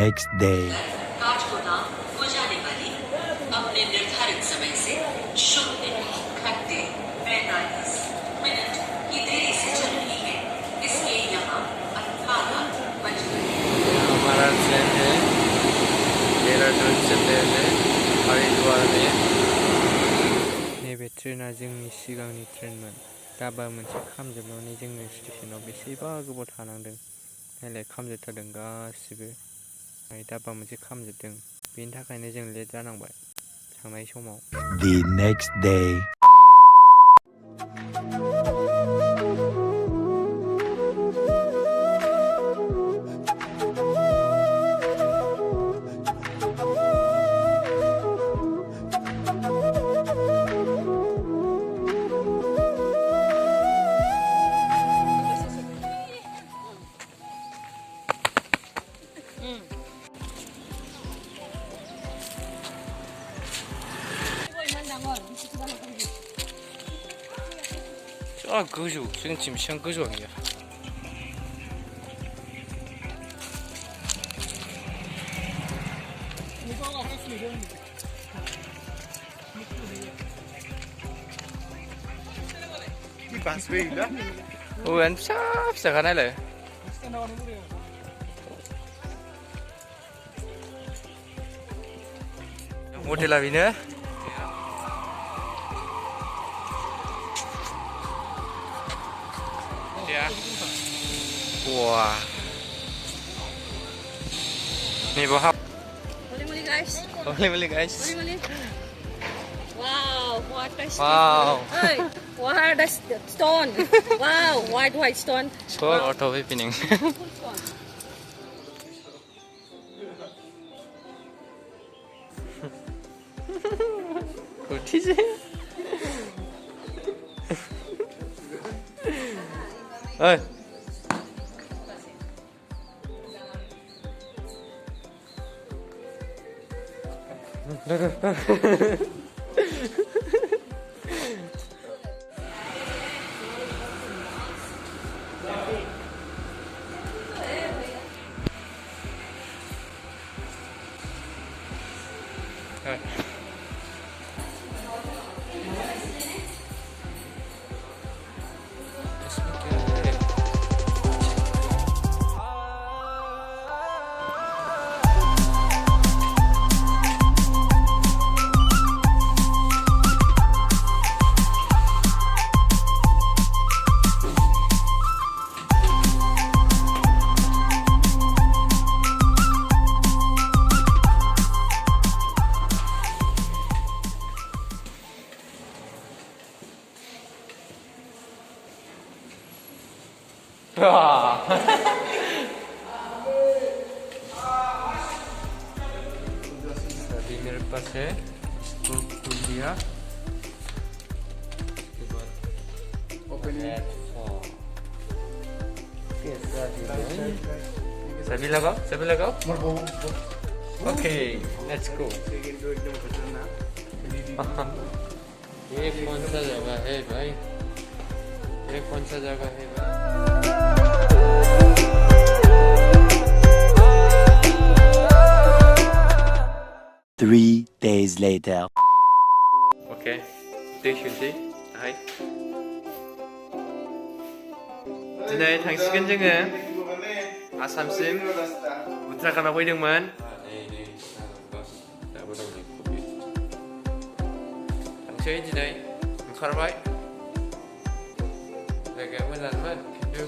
next day. अपने निर्धारित समय से 0:45 की देरी से चल रही है, इसलिए यहाँ 18 बज गए। हमारा ट्रेन है देहरादून से पहले हरिद्वार में नैबे ट्रेना जोंनि सिगांनि ट्रेनमोन दाबा मोनसे खामजोबनानै जोंनि स्टेशनाव बेसेबा गोबाव थानांदों नायलाय खामजोबथारदों गासिबो दाबा मोनसे खामजोबदों बेनि थाखायनो जों लेट जानांबाय थांनाय समाव। The next day. 저 고조 지금 시간 고조 아니야. 안 찹싸 가나래. 호텔 라비네. Wow. Nih bohap. Boleh guys. Boleh guys. Boleh. Wow, what a Wow. Hey, what a stone. Wow, white stone. So auto opening. 어디지? 어이. Di मेरे पास है कुंडिया सभी लगाओ ओके लेट्स गो। ये कौन सा जगह है भाई, ये कौन सा जगह है भाई? 3 days later. Okay, 스테이션지 하이. दिनै थांसिगोन जोङो आसामसिम उत्तराखन्डआव फैदोंमोन। थांसै दिनै ओंखारबाय जायगाया मोजांमोन खिन्थु